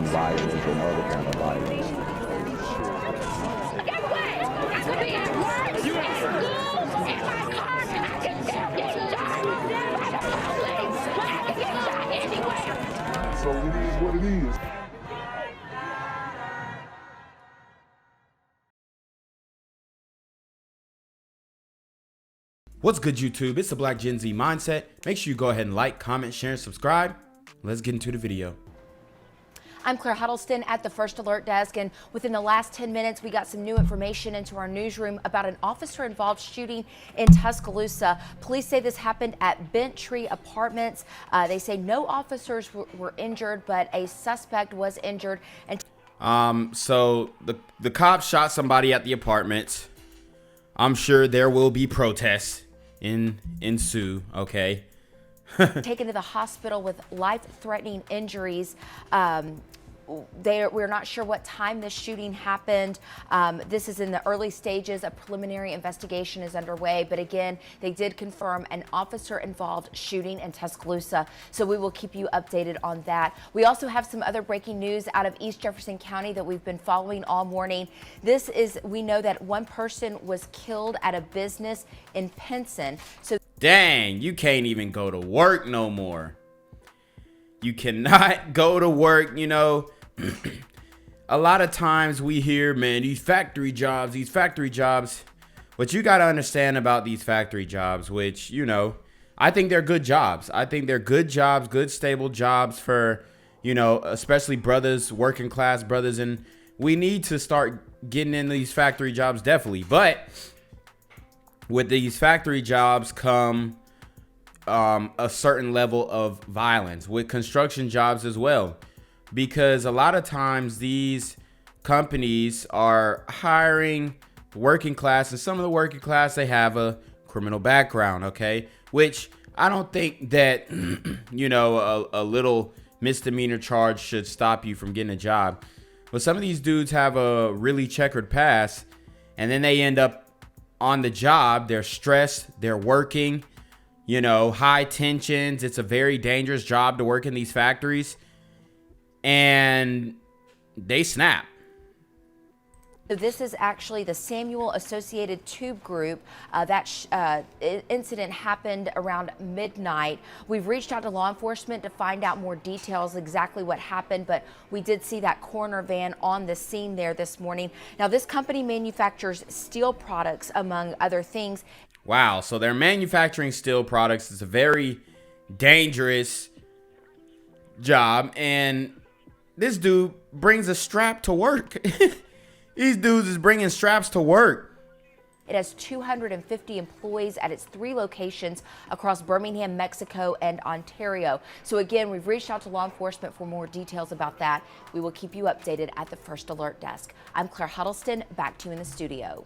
violence and other kind of violence. Get away! I could be at work, in school, in my car, and I can still get shot by the police. I can get shot anywhere. So it is what it is. What's good, YouTube? It's the Black Gen Z Mindset. Make sure you go ahead and like, comment, share, and subscribe. Let's get into the video. I'm Claire Huddleston at the First Alert Desk, and within the last 10 minutes, we got some new information into our newsroom about an officer-involved shooting in Tuscaloosa. Police say this happened at Bent Tree Apartments. They say no officers were injured, but a suspect was injured. And So the cops shot somebody at the apartment. I'm sure there will be protests ensue. Okay. taken to the hospital with life-threatening injuries. We're not sure what time this shooting happened. This is in the early stages. A preliminary investigation is underway, but again, they did confirm an officer-involved shooting in Tuscaloosa, so we will keep you updated on that. We also have some other breaking news out of East Jefferson County that we've been following all morning. We know that one person was killed at a business in Pinson. So Dang, you can't even go to work no more. You cannot go to work, you know. A lot of times we hear, man, these factory jobs. What you got to understand about these factory jobs, which, you know, I think they're good jobs. I think they're good jobs, good stable jobs for, you know, especially brothers, working class brothers. And we need to start getting in these factory jobs, definitely. But with these factory jobs come a certain level of violence, with construction jobs as well, because a lot of times these companies are hiring working class, and some of the working class, they have a criminal background, okay, which I don't think that you know, a little misdemeanor charge should stop you from getting a job. But some of these dudes have a really checkered past, and then they end up on the job. They're stressed, they're working, you know, high tensions. It's a very dangerous job to work in these factories, and they snap. So this is actually the Samuel Associated Tube Group. That incident happened around midnight. We've reached out to law enforcement to find out more details, exactly what happened, but we did see that coroner van on the scene there this morning. Now, this company manufactures steel products, among other things. Wow, so they're manufacturing steel products. It's a very dangerous job, and this dude brings a strap to work. These dudes is bringing straps to work. It has 250 employees at its 3 locations across Birmingham, Mexico, and Ontario. So again, we've reached out to law enforcement for more details about that. We will keep you updated at the First Alert Desk. I'm Claire Huddleston, back to you in the studio.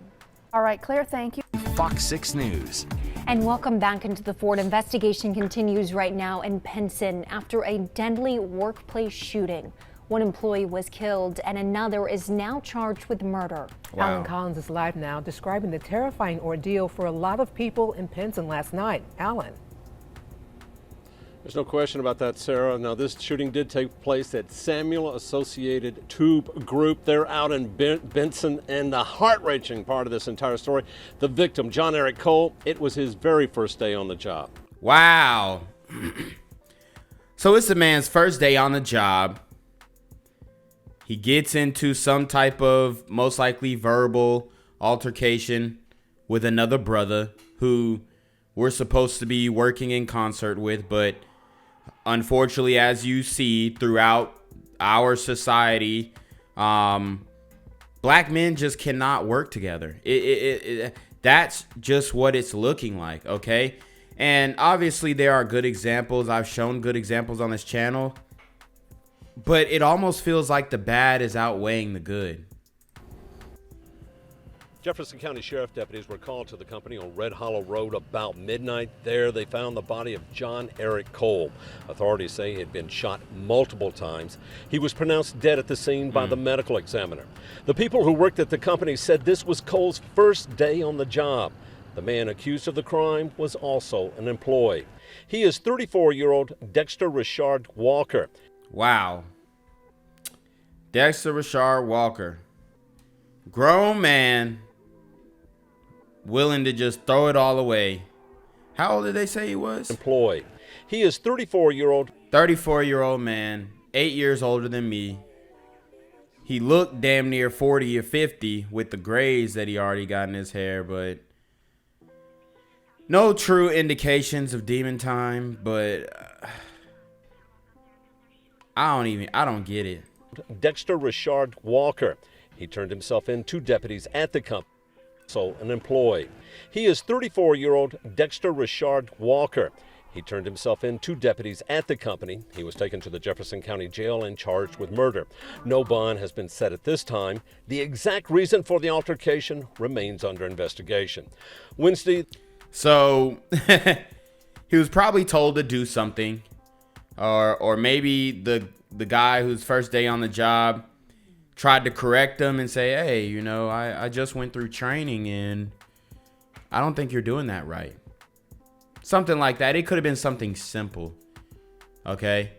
All right, Claire, thank you. Fox 6 News. And welcome back into the Ford. Investigation continues right now in Pinson after a deadly workplace shooting. One employee was killed and another is now charged with murder. Wow. Alan Collins is live now, describing the terrifying ordeal for a lot of people in Pinson last night. Alan. There's no question about that, Sarah. Now, this shooting did take place at Samuel Associated Tube Group. They're out in Benson, and the heart-wrenching part of this entire story, the victim, John Eric Cole, it was his very first day on the job. Wow. So it's the man's first day on the job. He gets into some type of, most likely, verbal altercation with another brother who we're supposed to be working in concert with, but unfortunately, as you see throughout our society, black men just cannot work together. That's just what it's looking like, okay? And obviously, there are good examples. I've shown good examples on this channel, but it almost feels like the bad is outweighing the good. Jefferson County Sheriff deputies were called to the company on Red Hollow Road about midnight. There, they found the body of John Eric Cole. Authorities say he had been shot multiple times. He was pronounced dead at the scene by the medical examiner. The people who worked at the company said this was Cole's first day on the job. The man accused of the crime was also an employee. He is 34-year-old Dexter Richard Walker. Wow. Dexter Rashard Walker. Grown man. Willing to just throw it all away. How old did they say he was? Employee. He is 34-year-old. 34-year-old man. 8 years older than me. He looked damn near 40 or 50 with the grays that he already got in his hair, but no true indications of demon time, but I don't get it. Dexter Rashard Walker. He turned himself in to deputies at the company. So an employee. He is 34-year-old Dexter Rashard Walker. He turned himself in to deputies at the company. He was taken to the Jefferson County Jail and charged with murder. No bond has been set at this time. The exact reason for the altercation remains under investigation. Wednesday. So he was probably told to do something, or maybe the guy whose first day on the job tried to correct him and say, hey, you know, I just went through training and I don't think you're doing that right. Something like that. It could have been something simple. Okay.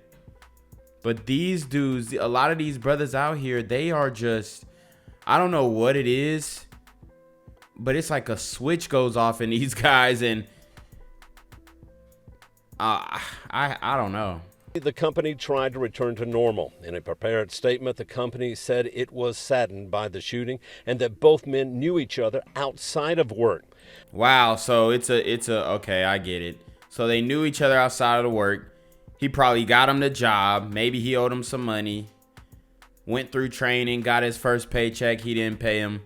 But these dudes, a lot of these brothers out here, they are just, I don't know what it is, but it's like a switch goes off in these guys, and I don't know. The company tried to return to normal. In a prepared statement, the company said it was saddened by the shooting and that both men knew each other outside of work. Wow, so it's a okay, I get it. So they knew each other outside of the work. He probably got him the job. Maybe he owed him some money. Went through training, got his first paycheck. He didn't pay him.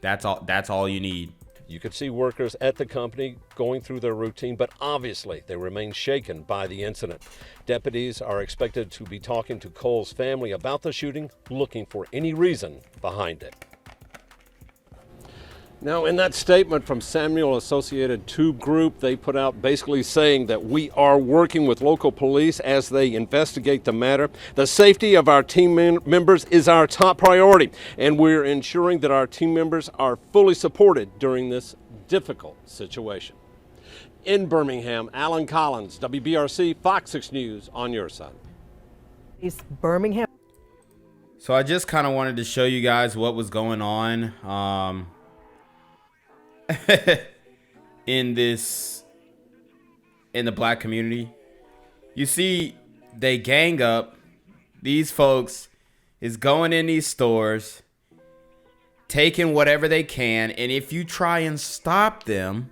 That's all you need. You could see workers at the company going through their routine, but obviously they remain shaken by the incident. Deputies are expected to be talking to Cole's family about the shooting, looking for any reason behind it. Now, in that statement from Samuel Associated Tube Group, they put out basically saying that we are working with local police as they investigate the matter. The safety of our team members is our top priority, and we're ensuring that our team members are fully supported during this difficult situation. In Birmingham, Alan Collins, WBRC, Fox 6 News, on your side. East Birmingham. So I just kind of wanted to show you guys what was going on. in the black community. You see, they gang up. These folks is going in these stores, taking whatever they can, and if you try and stop them,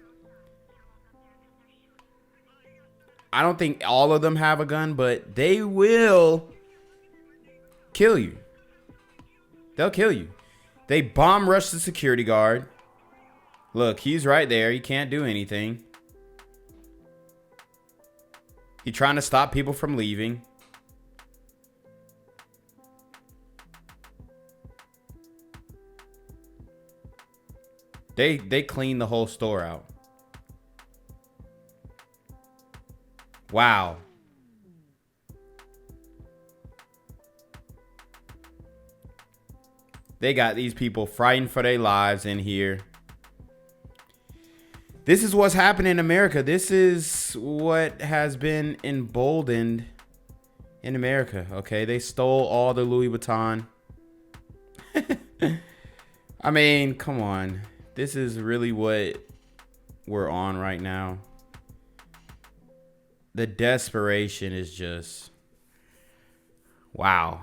I don't think all of them have a gun, but they will kill you. They'll kill you. They bomb rush the security guard. Look, he's right there. He can't do anything. He's trying to stop people from leaving. They clean the whole store out. Wow. They got these people frightened for their lives in here. This is what's happening in America. This is what has been emboldened in America, okay? They stole all the Louis Vuitton. I mean, come on. This is really what we're on right now. The desperation is just... wow.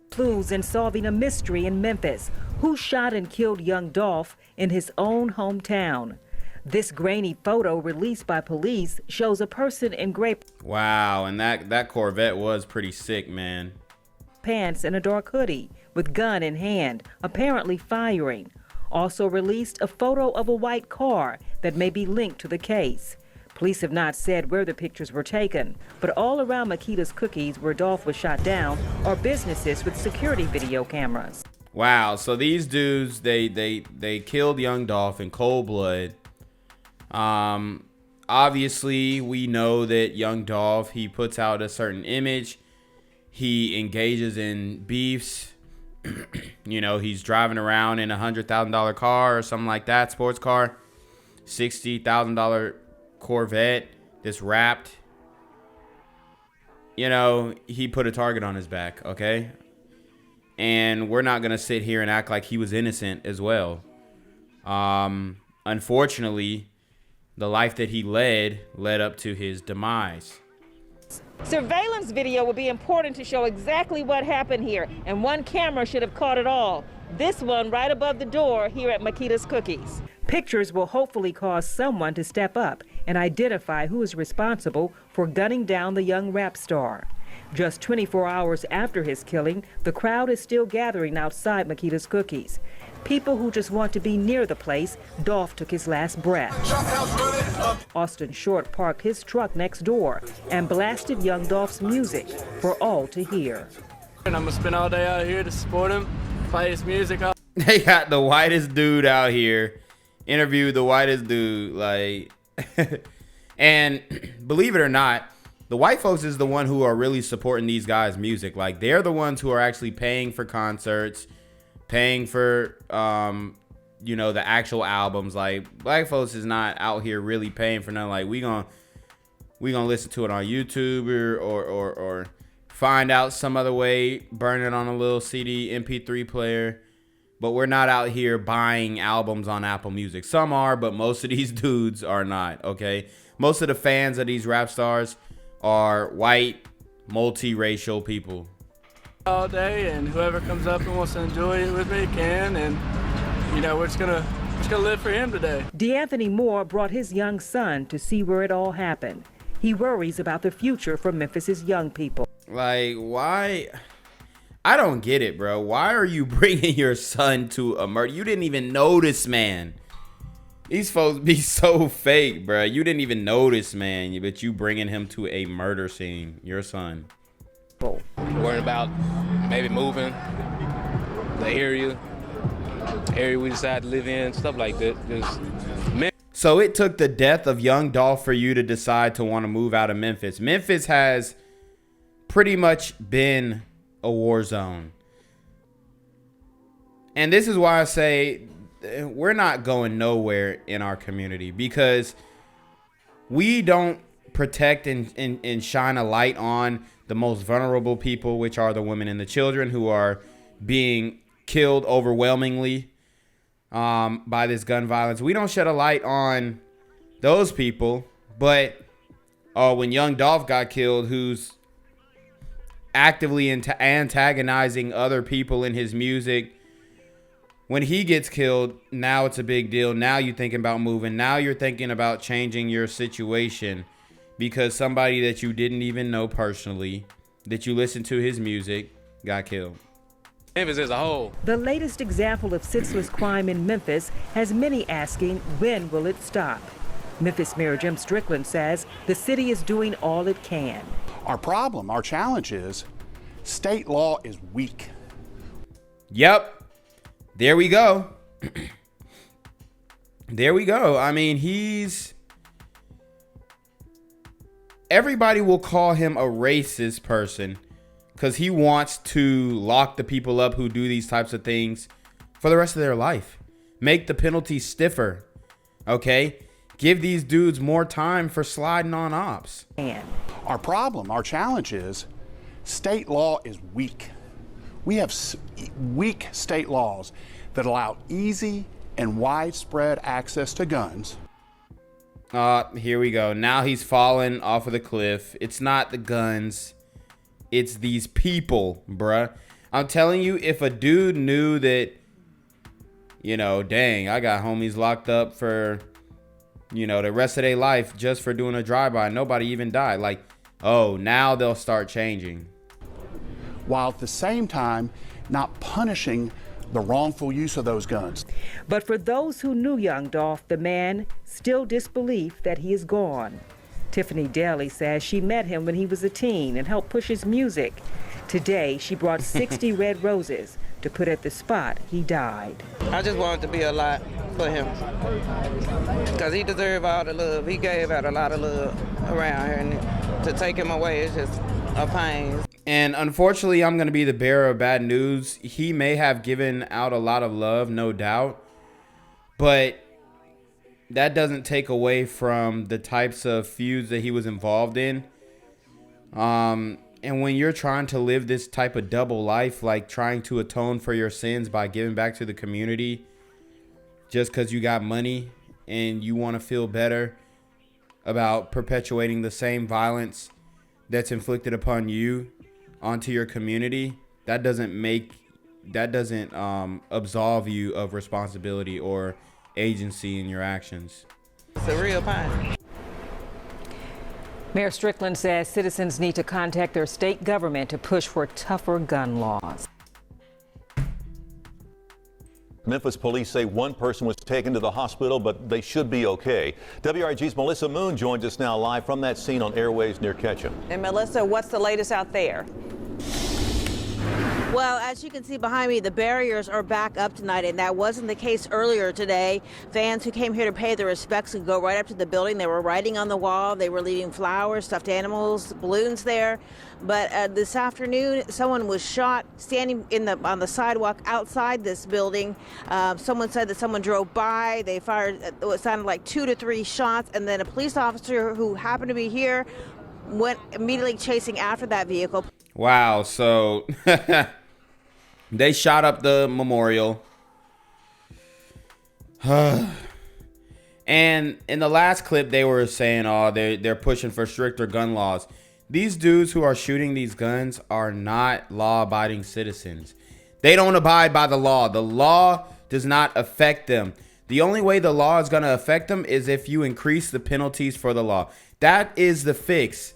Clues in solving a mystery in Memphis. Who shot and killed Young Dolph in his own hometown? This grainy photo released by police shows a person in gray wow, and that Corvette was pretty sick, man. Pants and a dark hoodie with gun in hand, apparently firing. Also released a photo of a white car that may be linked to the case. Police have not said where the pictures were taken, but all around Makita's Cookies, where Dolph was shot down, are businesses with security video cameras. Wow, so these dudes, they killed Young Dolph in cold blood. Obviously, we know that Young Dolph, he puts out a certain image. He engages in beefs. You know, he's driving around in a $100,000 car or something like that, sports car, $60,000 Corvette, this Wrapped, you know, he put a target on his back, okay? And we're not going to sit here and act like he was innocent as well. Unfortunately, the life that he led up to his demise. Surveillance video will be important to show exactly what happened here, and one camera should have caught it all. This one right above the door here at Makita's Cookies. Pictures will hopefully cause someone to step up and identify who is responsible for gunning down the young rap star. Just 24 hours after his killing, the crowd is still gathering outside Makita's Cookies. People who just want to be near the place Dolph took his last breath. Austin Short parked his truck next door and blasted Young Dolph's music for all to hear. And I'm gonna spend all day out here to support him, play his music. They got the whitest dude out here, interviewed the whitest dude, like, and believe it or not, the white folks is the one who are really supporting these guys' music. Like, they're the ones who are actually paying for concerts, paying for, you know, the actual albums. Like, black folks is not out here really paying for nothing. Like, we gonna listen to it on YouTube or find out some other way, burn it on a little CD, MP3 player. But we're not out here buying albums on Apple Music. Some are, but most of these dudes are not, okay? Most of the fans of these rap stars are white, multiracial people. All day, and whoever comes up and wants to enjoy it with me can, and you know, we're just gonna live for him today. D'Anthony Moore brought his young son to see where it all happened. He worries about the future for Memphis's young people. Like, why? I don't get it, bro. Why are you bringing your son to a murder? You didn't even notice, man. These folks be so fake, bro. You didn't even notice, man, but you bringing him to a murder scene, your son. Worried about maybe moving the area we decide to live in, stuff like that. So it took the death of Young Dolph for you to decide to want to move out of Memphis. Memphis has pretty much been a war zone. And this is why I say we're not going nowhere in our community, because we don't protect and shine a light on the most vulnerable people, which are the women and the children who are being killed overwhelmingly by this gun violence. We don't shed a light on those people. But when Young Dolph got killed, who's actively antagonizing other people in his music, when he gets killed, now it's a big deal. Now you're thinking about moving. Now you're thinking about changing your situation because somebody that you didn't even know personally, that you listened to his music, got killed. Memphis as a whole. The latest example of senseless crime in Memphis has many asking, when will it stop? Memphis Mayor Jim Strickland says the city is doing all it can. Our problem, our challenge is state law is weak. Yep. There we go. There we go. I mean, everybody will call him a racist person because he wants to lock the people up who do these types of things for the rest of their life. Make the penalty stiffer. Okay? Give these dudes more time for sliding on ops. Our problem, our challenge is state law is weak. We have weak state laws that allow easy and widespread access to guns. Here we go. Now he's fallen off of the cliff. It's not the guns. It's these people, bruh. I'm telling you, if a dude knew that, you know, dang, I got homies locked up for, you know, the rest of their life just for doing a drive-by, nobody even died. Like, oh, now they'll start changing. While at the same time not punishing the wrongful use of those guns. But for those who knew Young Dolph, the man, still disbelief that he is gone. Tiffany Daly says she met him when he was a teen and helped push his music. Today, she brought 60 red roses to put at the spot he died. I just wanted to be a lot for him because he deserved all the love. He gave out a lot of love around here, and to take him away is just a pain. And unfortunately, I'm going to be the bearer of bad news. He may have given out a lot of love, no doubt. But that doesn't take away from the types of feuds that he was involved in. And when you're trying to live this type of double life, like trying to atone for your sins by giving back to the community just because you got money and you want to feel better about perpetuating the same violence that's inflicted upon you onto your community, that doesn't absolve you of responsibility or agency in your actions. It's a real pain. Mayor Strickland says citizens need to contact their state government to push for tougher gun laws. Memphis police say one person was taken to the hospital, but they should be okay. WRG's Melissa Moon joins us now live from that scene on Airways near Ketchum. And Melissa, what's the latest out there? Well, as you can see behind me, the barriers are back up tonight, and that wasn't the case earlier today. Fans who came here to pay their respects could go right up to the building. They were writing on the wall. They were leaving flowers, stuffed animals, balloons there. But this afternoon, someone was shot standing on the sidewalk outside this building. Someone said that someone drove by. They fired what sounded like 2 to 3 shots, and then a police officer who happened to be here went immediately chasing after that vehicle. Wow, so they shot up the memorial. And in the last clip, they were saying, oh, they're pushing for stricter gun laws. These dudes who are shooting these guns are not law-abiding citizens. They don't abide by the law. The law does not affect them. The only way the law is going to affect them is if you increase the penalties for the law. That is the fix.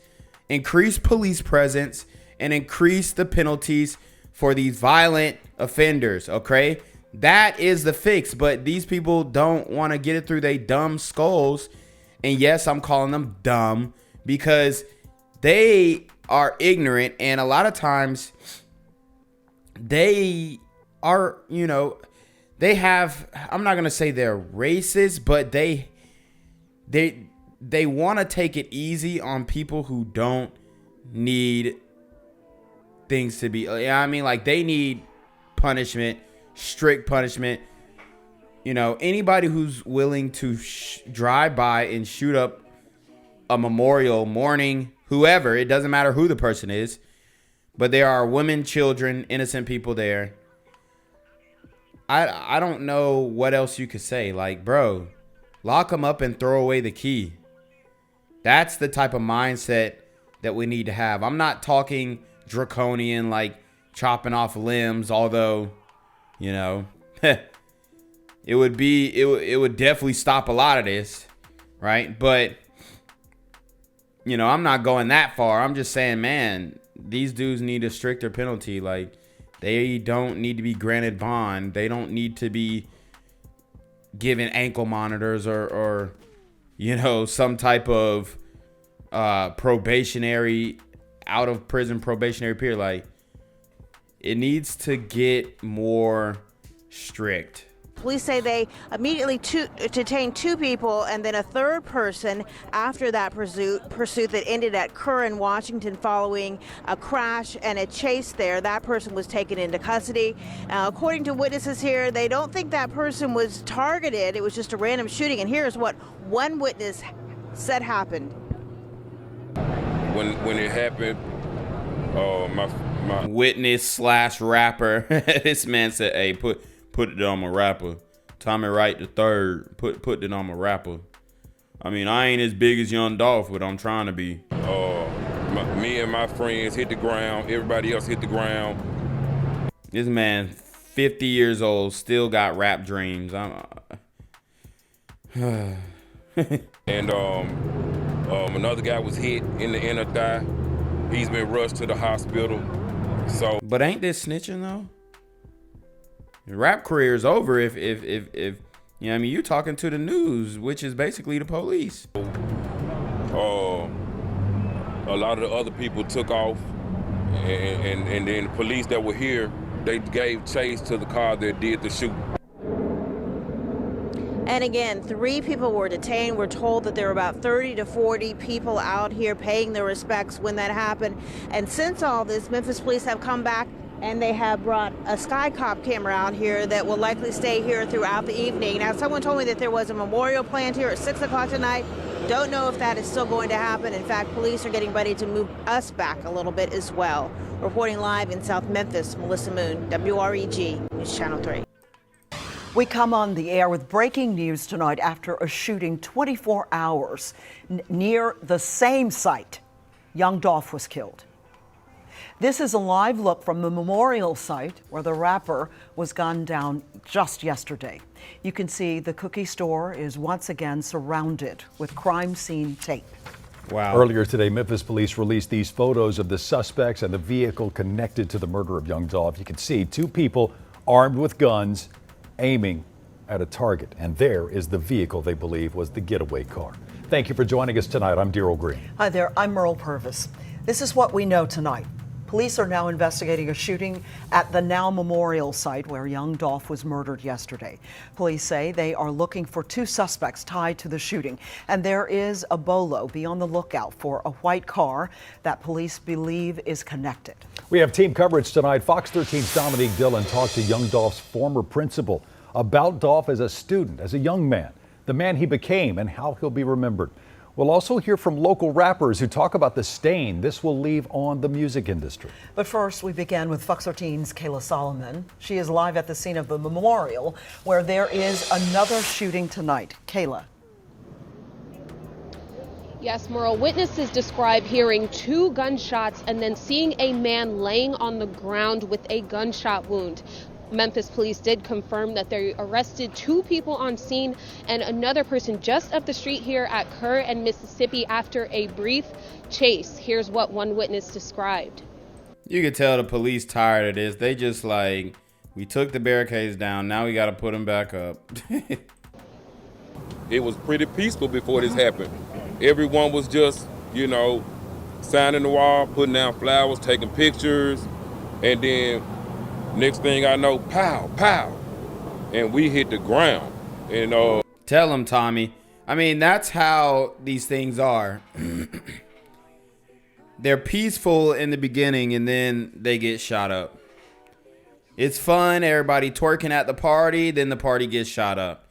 Increase police presence and increase the penalties for these violent offenders, okay? That is the fix, but these people don't want to get it through their dumb skulls. And yes, I'm calling them dumb because they are ignorant, and a lot of times they are, they have, I'm not going to say they're racist, but they want to take it easy on people who don't need things to be, like they need punishment, strict punishment. Anybody who's willing to drive by and shoot up a memorial, mourning, whoever, it doesn't matter who the person is, but there are women, children, innocent people there. I don't know what else you could say. Like, bro, lock them up and throw away the key. That's the type of mindset that we need to have. I'm not talking draconian, like chopping off limbs, although, it would definitely stop a lot of this, right? But, I'm not going that far. I'm just saying, man, these dudes need a stricter penalty. Like, they don't need to be granted bond. They don't need to be given ankle monitors or some type of probationary, out of prison probationary period. Like, it needs to get more strict. Police say they immediately detained 2 people and then a third person after that pursuit that ended at Kerr in Washington following a crash and a chase there. That person was taken into custody. According to witnesses here, they don't think that person was targeted. It was just a random shooting. And here's what one witness said happened. When it happened, my witness / rapper, this man said, hey, put it on my rapper. Tommy Wright III, put it on my rapper. I mean, I ain't as big as Young Dolph, but I'm trying to be. Me and my friends hit the ground. Everybody else hit the ground. This man, 50 years old, still got rap dreams. And another guy was hit in the inner thigh. He's been rushed to the hospital. So, but ain't this snitching though? Your rap career is over if you're talking to the news, which is basically the police. A lot of the other people took off, and then the police that were here, they gave chase to the car that did the shooting. And again, 3 people were detained. We're told that there were about 30 to 40 people out here paying their respects when that happened. And since all this, Memphis police have come back And they have brought a Skycop camera out here that will likely stay here throughout the evening. Now, someone told me that there was a memorial planned here at 6 o'clock tonight. Don't know if that is still going to happen. In fact, police are getting ready to move us back a little bit as well. Reporting live in South Memphis, Melissa Moon, WREG, News Channel 3. We come on the air with breaking news tonight after a shooting 24 hours near the same site. Young Dolph was killed. This is a live look from the memorial site where the rapper was gunned down just yesterday. You can see the cookie store is once again surrounded with crime scene tape. Wow. Earlier today, Memphis police released these photos of the suspects and the vehicle connected to the murder of Young Dolph. You can see two people armed with guns aiming at a target. And there is the vehicle they believe was the getaway car. Thank you for joining us tonight. I'm Daryl Green. Hi there, I'm Merle Purvis. This is what we know tonight. Police are now investigating a shooting at the Now Memorial site where Young Dolph was murdered yesterday. Police say they are looking for two suspects tied to the shooting, and there is a bolo. Be on the lookout for a white car that police believe is connected. We have team coverage tonight. Fox 13's Dominique Dillon talked to Young Dolph's former principal about Dolph as a student, as a young man, the man he became, and how he'll be remembered. We'll also hear from local rappers who talk about the stain this will leave on the music industry. But first, we begin with Fox 13's Kayla Solomon. She is live at the scene of the memorial where there is another shooting tonight. Kayla. Yes, Merle, witnesses describe hearing two gunshots and then seeing a man laying on the ground with a gunshot wound. Memphis police did confirm that they arrested two people on scene and another person just up the street here at Kerr and Mississippi after a brief chase. Here's what one witness described. You could tell the police tired of this. They just like, we took the barricades down, now we got to put them back up. It was pretty peaceful before this happened. Everyone was just, signing the wall, putting down flowers, taking pictures, and then next thing I know, pow, pow, and we hit the ground. And tell them, Tommy. I mean, that's how these things are. They're peaceful in the beginning, and then they get shot up. It's fun, everybody twerking at the party, then the party gets shot up.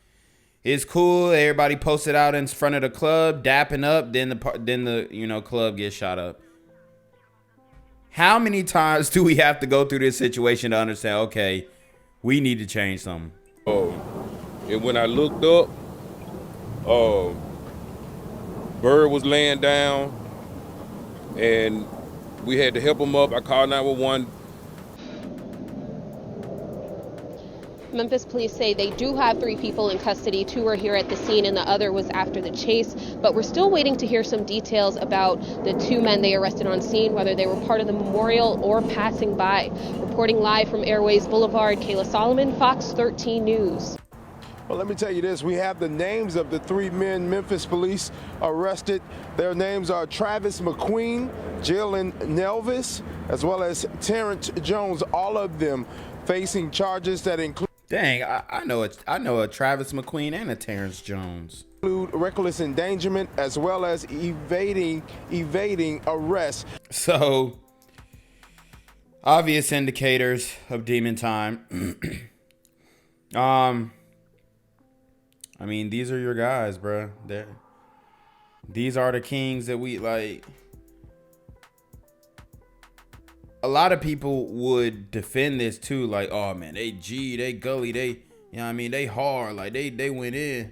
It's cool, everybody posted out in front of the club, dapping up, then the club gets shot up. How many times do we have to go through this situation to understand, okay, we need to change something? And when I looked up, Bird was laying down, and we had to help him up. I called 911. Memphis police say they do have 3 people in custody. 2 are here at the scene and the other was after the chase. But we're still waiting to hear some details about the 2 men they arrested on scene, whether they were part of the memorial or passing by. Reporting live from Airways Boulevard, Kayla Solomon, Fox 13 News. Well, let me tell you this. We have the names of the 3 men Memphis police arrested. Their names are Travis McQueen, Jalen Nelvis, as well as Terrence Jones, all of them facing charges that include... Dang, I know a Travis McQueen and a Terrence Jones. Include reckless endangerment as well as evading arrest. So, obvious indicators of demon time. I mean, these are your guys, bro. These are the kings that we like. A lot of people would defend this too, like, oh man, they gully, they hard, like they went in.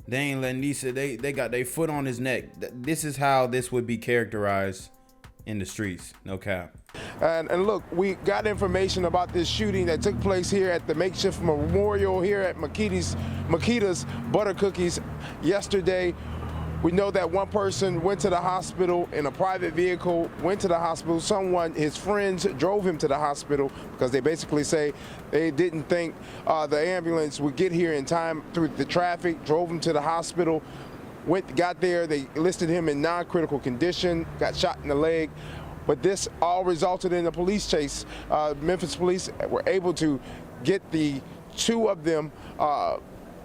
They ain't letting Nisa, they got their foot on his neck. This is how this would be characterized in the streets, no cap. And look, we got information about this shooting that took place here at the makeshift memorial here at Makita's Butter Cookies yesterday. We know that one person went to the hospital in a private vehicle, went to the hospital. His friends drove him to the hospital because they basically say they didn't think the ambulance would get here in time through the traffic, drove him to the hospital, got there, they listed him in non-critical condition, got shot in the leg. But this all resulted in a police chase. Memphis police were able to get the 2 of them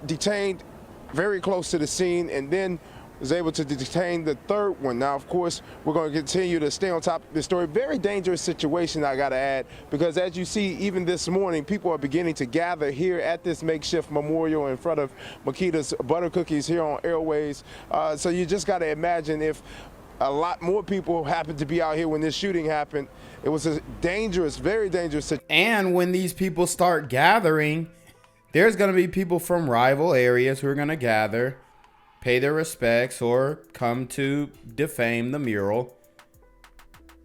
detained very close to the scene, and then was able to detain the third one. Now, of course, we're going to continue to stay on top of this story. Very dangerous situation, I got to add, because as you see, even this morning, people are beginning to gather here at this makeshift memorial in front of Makita's Butter Cookies here on Airways. So you just got to imagine if a lot more people happened to be out here when this shooting happened. It was a dangerous, very dangerous situation. And when these people start gathering, there's going to be people from rival areas who are going to gather, pay their respects, or come to defame the mural.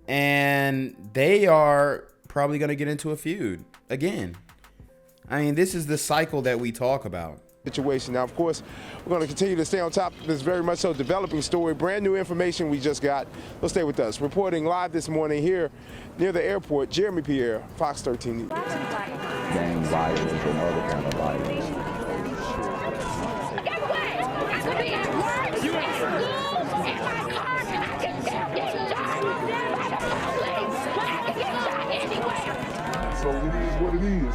And they are probably going to get into a feud again. I mean, this is the cycle that we talk about. Situation. Now, of course, we're going to continue to stay on top of this very much so developing story. Brand new information we just got. They'll stay with us. Reporting live this morning here near the airport, Jeremy Pierre, Fox 13 News. Gang violence and other kind of violence. I could be at work, in school, in my car, I can still get shot by the police. I can get shot anywhere. So it is what it is.